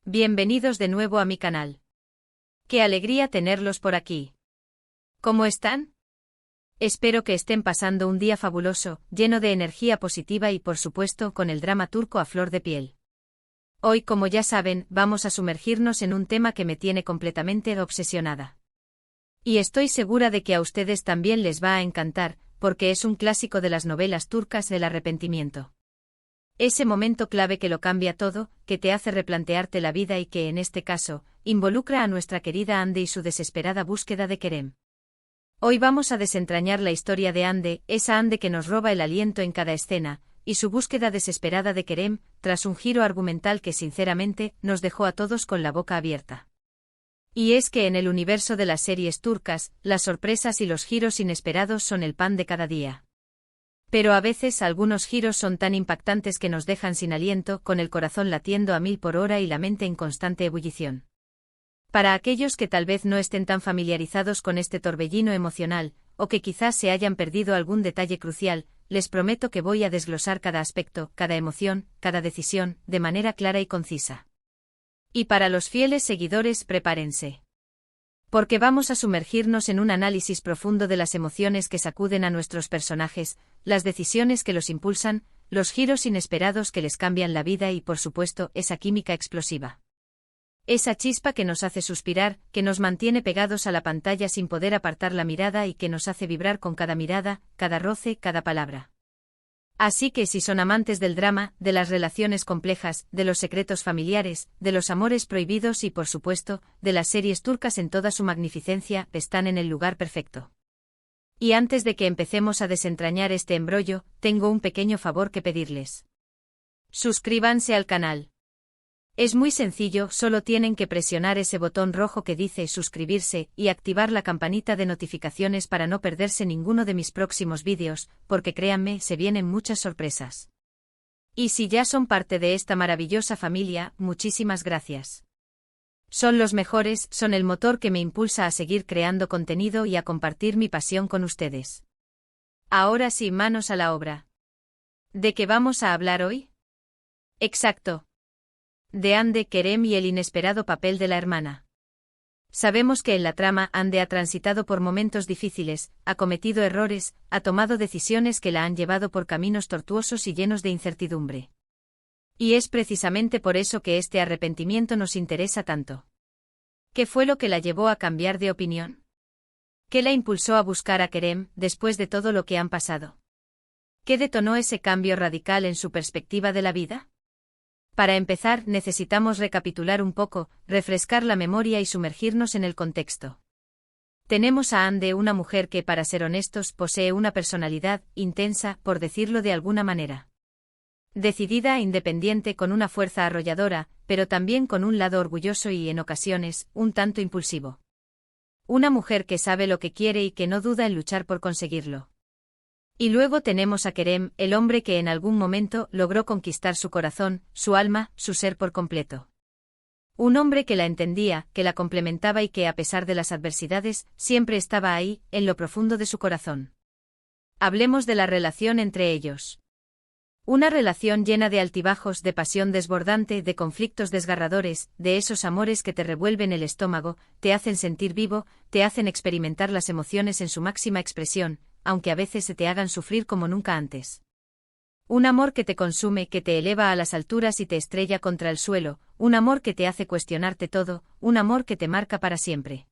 Bienvenidos de nuevo a mi canal. Qué alegría tenerlos por aquí. ¿Cómo están? Espero que estén pasando un día fabuloso, lleno de energía positiva y por supuesto con el drama turco a flor de piel. Hoy, como ya saben, vamos a sumergirnos en un tema que me tiene completamente obsesionada. Y estoy segura de que a ustedes también les va a encantar, porque es un clásico de las novelas turcas del arrepentimiento. Ese momento clave que lo cambia todo, que te hace replantearte la vida y que, en este caso, involucra a nuestra querida Hande y su desesperada búsqueda de Kerem. Hoy vamos a desentrañar la historia de Hande, esa Hande que nos roba el aliento en cada escena, y su búsqueda desesperada de Kerem, tras un giro argumental que sinceramente nos dejó a todos con la boca abierta. Y es que en el universo de las series turcas, las sorpresas y los giros inesperados son el pan de cada día. Pero a veces algunos giros son tan impactantes que nos dejan sin aliento, con el corazón latiendo a 1000 por hora y la mente en constante ebullición. Para aquellos que tal vez no estén tan familiarizados con este torbellino emocional, o que quizás se hayan perdido algún detalle crucial, les prometo que voy a desglosar cada aspecto, cada emoción, cada decisión, de manera clara y concisa. Y para los fieles seguidores, prepárense. Porque vamos a sumergirnos en un análisis profundo de las emociones que sacuden a nuestros personajes, las decisiones que los impulsan, los giros inesperados que les cambian la vida y, por supuesto, esa química explosiva. Esa chispa que nos hace suspirar, que nos mantiene pegados a la pantalla sin poder apartar la mirada y que nos hace vibrar con cada mirada, cada roce, cada palabra. Así que si son amantes del drama, de las relaciones complejas, de los secretos familiares, de los amores prohibidos y, por supuesto, de las series turcas en toda su magnificencia, están en el lugar perfecto. Y antes de que empecemos a desentrañar este embrollo, tengo un pequeño favor que pedirles. Suscríbanse al canal. Es muy sencillo, solo tienen que presionar ese botón rojo que dice suscribirse y activar la campanita de notificaciones para no perderse ninguno de mis próximos vídeos, porque créanme, se vienen muchas sorpresas. Y si ya son parte de esta maravillosa familia, muchísimas gracias. Son los mejores, son el motor que me impulsa a seguir creando contenido y a compartir mi pasión con ustedes. Ahora sí, manos a la obra. ¿De qué vamos a hablar hoy? Exacto. De Hande, Kerem y el inesperado papel de la hermana. Sabemos que en la trama Hande ha transitado por momentos difíciles, ha cometido errores, ha tomado decisiones que la han llevado por caminos tortuosos y llenos de incertidumbre. Y es precisamente por eso que este arrepentimiento nos interesa tanto. ¿Qué fue lo que la llevó a cambiar de opinión? ¿Qué la impulsó a buscar a Kerem, después de todo lo que han pasado? ¿Qué detonó ese cambio radical en su perspectiva de la vida? Para empezar, necesitamos recapitular un poco, refrescar la memoria y sumergirnos en el contexto. Tenemos a Hande, una mujer que, para ser honestos, posee una personalidad intensa, por decirlo de alguna manera. Decidida, independiente, con una fuerza arrolladora, pero también con un lado orgulloso y, en ocasiones, un tanto impulsivo. Una mujer que sabe lo que quiere y que no duda en luchar por conseguirlo. Y luego tenemos a Kerem, el hombre que en algún momento logró conquistar su corazón, su alma, su ser por completo. Un hombre que la entendía, que la complementaba y que, a pesar de las adversidades, siempre estaba ahí, en lo profundo de su corazón. Hablemos de la relación entre ellos. Una relación llena de altibajos, de pasión desbordante, de conflictos desgarradores, de esos amores que te revuelven el estómago, te hacen sentir vivo, te hacen experimentar las emociones en su máxima expresión, aunque a veces se te hagan sufrir como nunca antes. Un amor que te consume, que te eleva a las alturas y te estrella contra el suelo, un amor que te hace cuestionarte todo, un amor que te marca para siempre.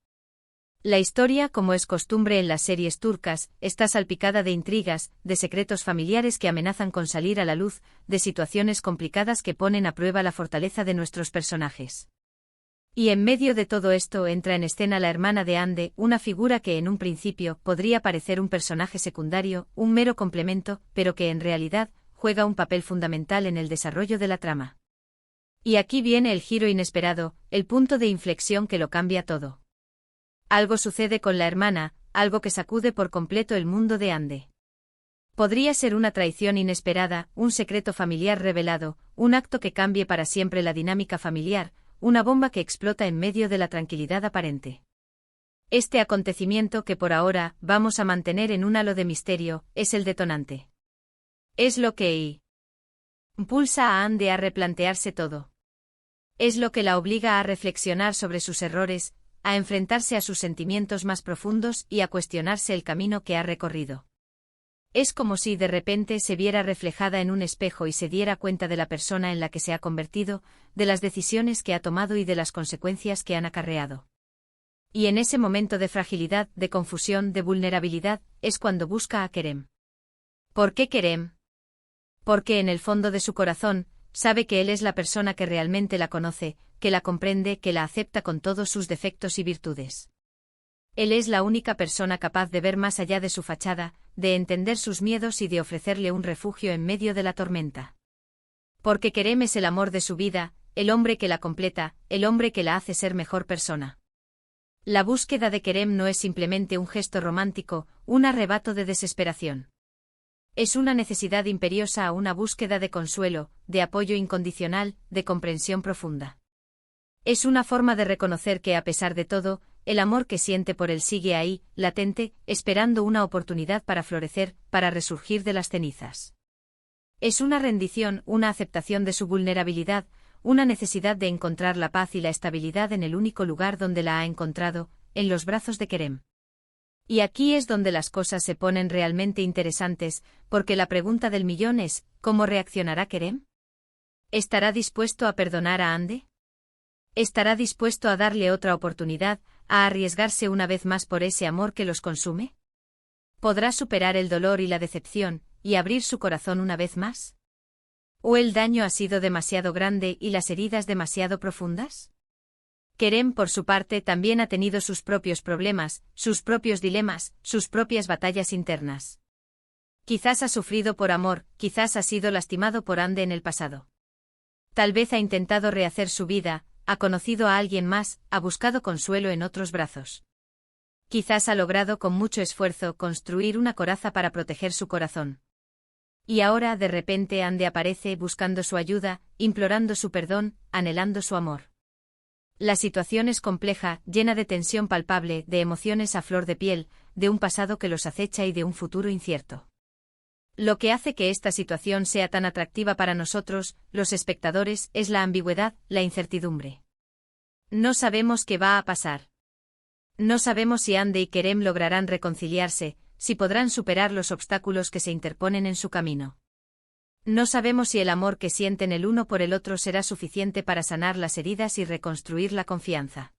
La historia, como es costumbre en las series turcas, está salpicada de intrigas, de secretos familiares que amenazan con salir a la luz, de situaciones complicadas que ponen a prueba la fortaleza de nuestros personajes. Y en medio de todo esto entra en escena la hermana de Hande, una figura que en un principio podría parecer un personaje secundario, un mero complemento, pero que en realidad juega un papel fundamental en el desarrollo de la trama. Y aquí viene el giro inesperado, el punto de inflexión que lo cambia todo. Algo sucede con la hermana, algo que sacude por completo el mundo de Hande. Podría ser una traición inesperada, un secreto familiar revelado, un acto que cambie para siempre la dinámica familiar, una bomba que explota en medio de la tranquilidad aparente. Este acontecimiento que por ahora vamos a mantener en un halo de misterio, es el detonante. Es lo que impulsa a Hande a replantearse todo. Es lo que la obliga a reflexionar sobre sus errores, a enfrentarse a sus sentimientos más profundos y a cuestionarse el camino que ha recorrido. Es como si de repente se viera reflejada en un espejo y se diera cuenta de la persona en la que se ha convertido, de las decisiones que ha tomado y de las consecuencias que han acarreado. Y en ese momento de fragilidad, de confusión, de vulnerabilidad, es cuando busca a Kerem. ¿Por qué Kerem? Porque en el fondo de su corazón, sabe que él es la persona que realmente la conoce, que la comprende, que la acepta con todos sus defectos y virtudes. Él es la única persona capaz de ver más allá de su fachada, de entender sus miedos y de ofrecerle un refugio en medio de la tormenta. Porque Kerem es el amor de su vida, el hombre que la completa, el hombre que la hace ser mejor persona. La búsqueda de Kerem no es simplemente un gesto romántico, un arrebato de desesperación. Es una necesidad imperiosa a una búsqueda de consuelo, de apoyo incondicional, de comprensión profunda. Es una forma de reconocer que a pesar de todo, el amor que siente por él sigue ahí, latente, esperando una oportunidad para florecer, para resurgir de las cenizas. Es una rendición, una aceptación de su vulnerabilidad, una necesidad de encontrar la paz y la estabilidad en el único lugar donde la ha encontrado, en los brazos de Kerem. Y aquí es donde las cosas se ponen realmente interesantes, porque la pregunta del millón es, ¿cómo reaccionará Kerem? ¿Estará dispuesto a perdonar a Hande? ¿Estará dispuesto a darle otra oportunidad, a arriesgarse una vez más por ese amor que los consume? ¿Podrá superar el dolor y la decepción, y abrir su corazón una vez más? ¿O el daño ha sido demasiado grande y las heridas demasiado profundas? Kerem, por su parte, también ha tenido sus propios problemas, sus propios dilemas, sus propias batallas internas. Quizás ha sufrido por amor, quizás ha sido lastimado por Hande en el pasado. Tal vez ha intentado rehacer su vida, ha conocido a alguien más, ha buscado consuelo en otros brazos. Quizás ha logrado con mucho esfuerzo construir una coraza para proteger su corazón. Y ahora de repente Hande aparece buscando su ayuda, implorando su perdón, anhelando su amor. La situación es compleja, llena de tensión palpable, de emociones a flor de piel, de un pasado que los acecha y de un futuro incierto. Lo que hace que esta situación sea tan atractiva para nosotros, los espectadores, es la ambigüedad, la incertidumbre. No sabemos qué va a pasar. No sabemos si Hande y Kerem lograrán reconciliarse, si podrán superar los obstáculos que se interponen en su camino. No sabemos si el amor que sienten el uno por el otro será suficiente para sanar las heridas y reconstruir la confianza.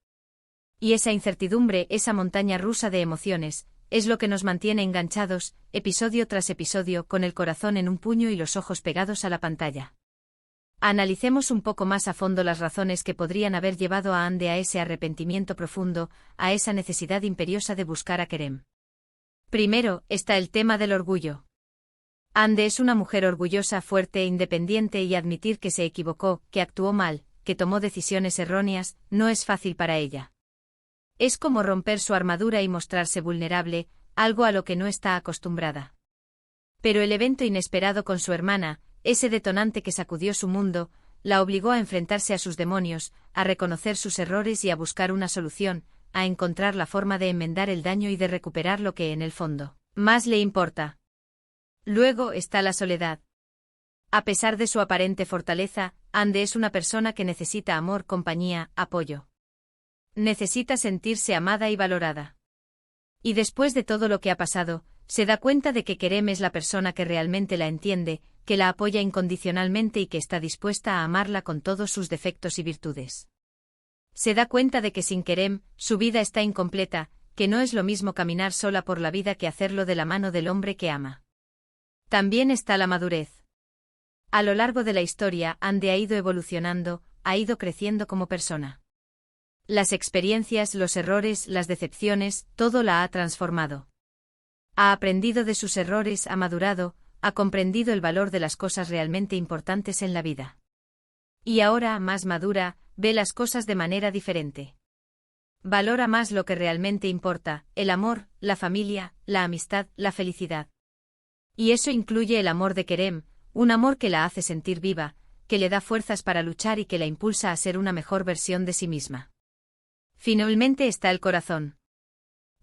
Y esa incertidumbre, esa montaña rusa de emociones, es lo que nos mantiene enganchados, episodio tras episodio, con el corazón en un puño y los ojos pegados a la pantalla. Analicemos un poco más a fondo las razones que podrían haber llevado a Hande a ese arrepentimiento profundo, a esa necesidad imperiosa de buscar a Kerem. Primero, está el tema del orgullo. Hande es una mujer orgullosa, fuerte e independiente y admitir que se equivocó, que actuó mal, que tomó decisiones erróneas, no es fácil para ella. Es como romper su armadura y mostrarse vulnerable, algo a lo que no está acostumbrada. Pero el evento inesperado con su hermana, ese detonante que sacudió su mundo, la obligó a enfrentarse a sus demonios, a reconocer sus errores y a buscar una solución, a encontrar la forma de enmendar el daño y de recuperar lo que en el fondo más le importa. Luego está la soledad. A pesar de su aparente fortaleza, Hande es una persona que necesita amor, compañía, apoyo. Necesita sentirse amada y valorada. Y después de todo lo que ha pasado, se da cuenta de que Kerem es la persona que realmente la entiende, que la apoya incondicionalmente y que está dispuesta a amarla con todos sus defectos y virtudes. Se da cuenta de que sin Kerem, su vida está incompleta, que no es lo mismo caminar sola por la vida que hacerlo de la mano del hombre que ama. También está la madurez. A lo largo de la historia, Hande ha ido evolucionando, ha ido creciendo como persona. Las experiencias, los errores, las decepciones, todo la ha transformado. Ha aprendido de sus errores, ha madurado, ha comprendido el valor de las cosas realmente importantes en la vida. Y ahora, más madura, ve las cosas de manera diferente. Valora más lo que realmente importa, el amor, la familia, la amistad, la felicidad. Y eso incluye el amor de Kerem, un amor que la hace sentir viva, que le da fuerzas para luchar y que la impulsa a ser una mejor versión de sí misma. Finalmente está el corazón.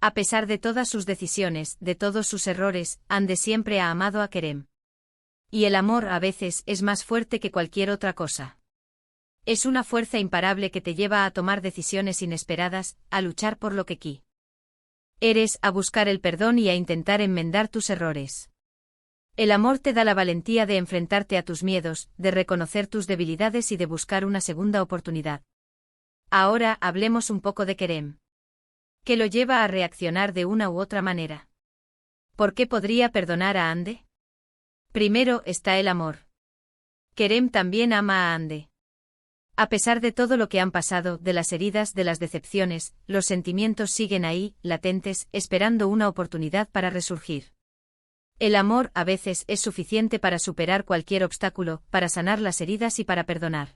A pesar de todas sus decisiones, de todos sus errores, Hande siempre ha amado a Kerem. Y el amor a veces es más fuerte que cualquier otra cosa. Es una fuerza imparable que te lleva a tomar decisiones inesperadas, a luchar por lo que eres, a buscar el perdón y a intentar enmendar tus errores. El amor te da la valentía de enfrentarte a tus miedos, de reconocer tus debilidades y de buscar una segunda oportunidad. Ahora hablemos un poco de Kerem. ¿Qué lo lleva a reaccionar de una u otra manera? ¿Por qué podría perdonar a Hande? Primero está el amor. Kerem también ama a Hande. A pesar de todo lo que han pasado, de las heridas, de las decepciones, los sentimientos siguen ahí, latentes, esperando una oportunidad para resurgir. El amor, a veces, es suficiente para superar cualquier obstáculo, para sanar las heridas y para perdonar.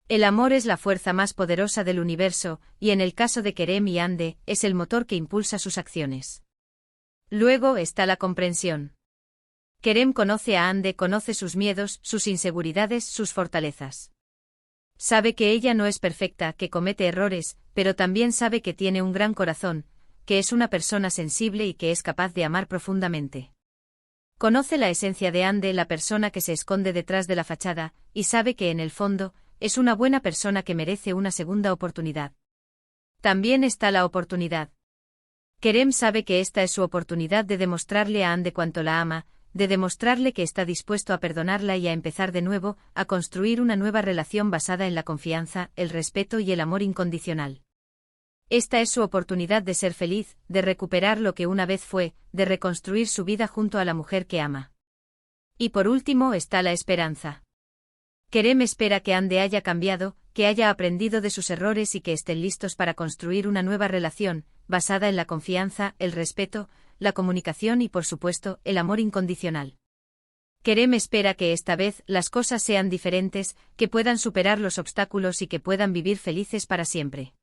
El amor es la fuerza más poderosa del universo, y en el caso de Kerem y Hande, es el motor que impulsa sus acciones. Luego está la comprensión. Kerem conoce a Hande, conoce sus miedos, sus inseguridades, sus fortalezas. Sabe que ella no es perfecta, que comete errores, pero también sabe que tiene un gran corazón, que es una persona sensible y que es capaz de amar profundamente. Conoce la esencia de Hande, la persona que se esconde detrás de la fachada, y sabe que en el fondo, es una buena persona que merece una segunda oportunidad. También está la oportunidad. Kerem sabe que esta es su oportunidad de demostrarle a Hande cuánto la ama, de demostrarle que está dispuesto a perdonarla y a empezar de nuevo, a construir una nueva relación basada en la confianza, el respeto y el amor incondicional. Esta es su oportunidad de ser feliz, de recuperar lo que una vez fue, de reconstruir su vida junto a la mujer que ama. Y por último está la esperanza. Kerem espera que Hande haya cambiado, que haya aprendido de sus errores y que estén listos para construir una nueva relación, basada en la confianza, el respeto, la comunicación y por supuesto, el amor incondicional. Kerem espera que esta vez las cosas sean diferentes, que puedan superar los obstáculos y que puedan vivir felices para siempre.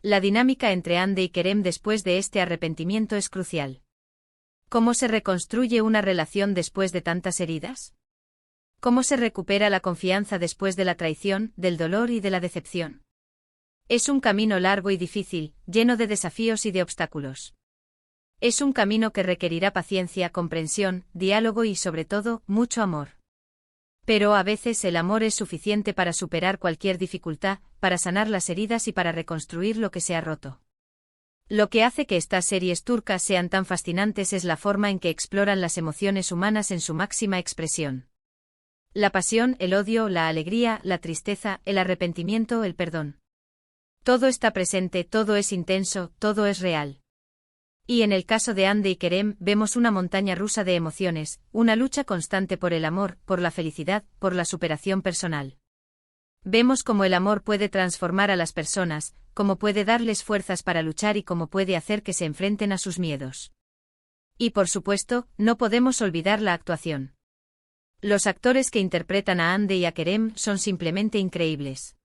La dinámica entre Hande y Kerem después de este arrepentimiento es crucial. ¿Cómo se reconstruye una relación después de tantas heridas? ¿Cómo se recupera la confianza después de la traición, del dolor y de la decepción? Es un camino largo y difícil, lleno de desafíos y de obstáculos. Es un camino que requerirá paciencia, comprensión, diálogo y sobre todo, mucho amor. Pero a veces el amor es suficiente para superar cualquier dificultad, para sanar las heridas y para reconstruir lo que se ha roto. Lo que hace que estas series turcas sean tan fascinantes es la forma en que exploran las emociones humanas en su máxima expresión. La pasión, el odio, la alegría, la tristeza, el arrepentimiento, el perdón. Todo está presente, todo es intenso, todo es real. Y en el caso de Hande y Kerem vemos una montaña rusa de emociones, una lucha constante por el amor, por la felicidad, por la superación personal. Vemos cómo el amor puede transformar a las personas, cómo puede darles fuerzas para luchar y cómo puede hacer que se enfrenten a sus miedos. Y por supuesto, no podemos olvidar la actuación. Los actores que interpretan a Hande y a Kerem son simplemente increíbles.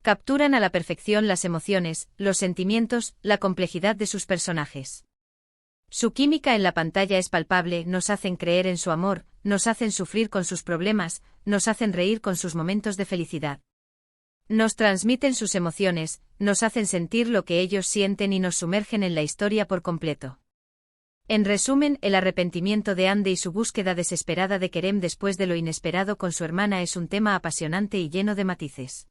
Capturan a la perfección las emociones, los sentimientos, la complejidad de sus personajes. Su química en la pantalla es palpable, nos hacen creer en su amor, nos hacen sufrir con sus problemas, nos hacen reír con sus momentos de felicidad. Nos transmiten sus emociones, nos hacen sentir lo que ellos sienten y nos sumergen en la historia por completo. En resumen, el arrepentimiento de Hande y su búsqueda desesperada de Kerem después de lo inesperado con su hermana es un tema apasionante y lleno de matices.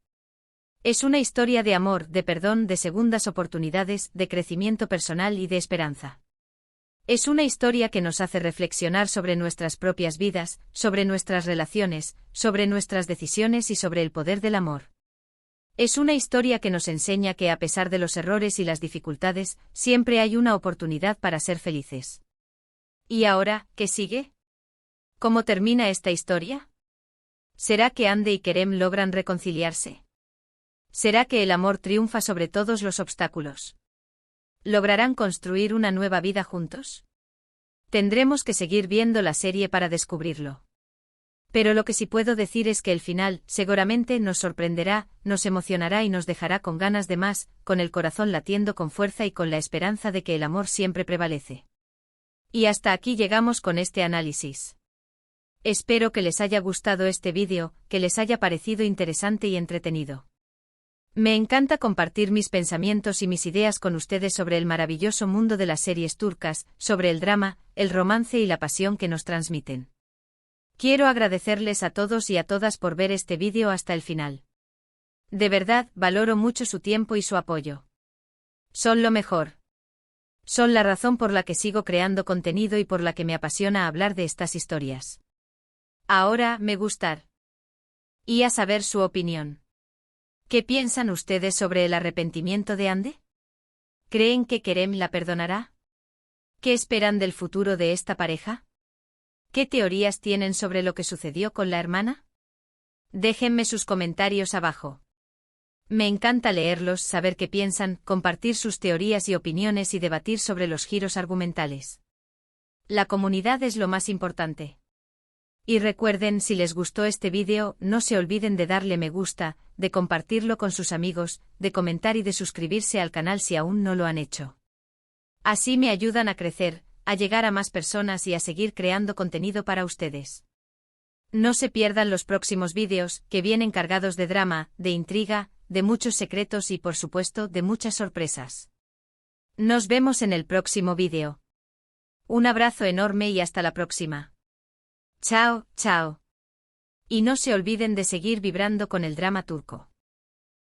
Es una historia de amor, de perdón, de segundas oportunidades, de crecimiento personal y de esperanza. Es una historia que nos hace reflexionar sobre nuestras propias vidas, sobre nuestras relaciones, sobre nuestras decisiones y sobre el poder del amor. Es una historia que nos enseña que a pesar de los errores y las dificultades, siempre hay una oportunidad para ser felices. ¿Y ahora, qué sigue? ¿Cómo termina esta historia? ¿Será que Hande y Kerem logran reconciliarse? ¿Será que el amor triunfa sobre todos los obstáculos? ¿Lograrán construir una nueva vida juntos? Tendremos que seguir viendo la serie para descubrirlo. Pero lo que sí puedo decir es que el final, seguramente, nos sorprenderá, nos emocionará y nos dejará con ganas de más, con el corazón latiendo con fuerza y con la esperanza de que el amor siempre prevalece. Y hasta aquí llegamos con este análisis. Espero que les haya gustado este vídeo, que les haya parecido interesante y entretenido. Me encanta compartir mis pensamientos y mis ideas con ustedes sobre el maravilloso mundo de las series turcas, sobre el drama, el romance y la pasión que nos transmiten. Quiero agradecerles a todos y a todas por ver este vídeo hasta el final. De verdad, valoro mucho su tiempo y su apoyo. Son lo mejor. Son la razón por la que sigo creando contenido y por la que me apasiona hablar de estas historias. Ahora, me gustar. Y a saber su opinión. ¿Qué piensan ustedes sobre el arrepentimiento de Ande? ¿Creen que Kerem la perdonará? ¿Qué esperan del futuro de esta pareja? ¿Qué teorías tienen sobre lo que sucedió con la hermana? Déjenme sus comentarios abajo. Me encanta leerlos, saber qué piensan, compartir sus teorías y opiniones y debatir sobre los giros argumentales. La comunidad es lo más importante. Y recuerden, si les gustó este vídeo, no se olviden de darle me gusta, de compartirlo con sus amigos, de comentar y de suscribirse al canal si aún no lo han hecho. Así me ayudan a crecer, a llegar a más personas y a seguir creando contenido para ustedes. No se pierdan los próximos vídeos, que vienen cargados de drama, de intriga, de muchos secretos y por supuesto de muchas sorpresas. Nos vemos en el próximo vídeo. Un abrazo enorme y hasta la próxima. Chao, chao. Y no se olviden de seguir vibrando con el drama turco.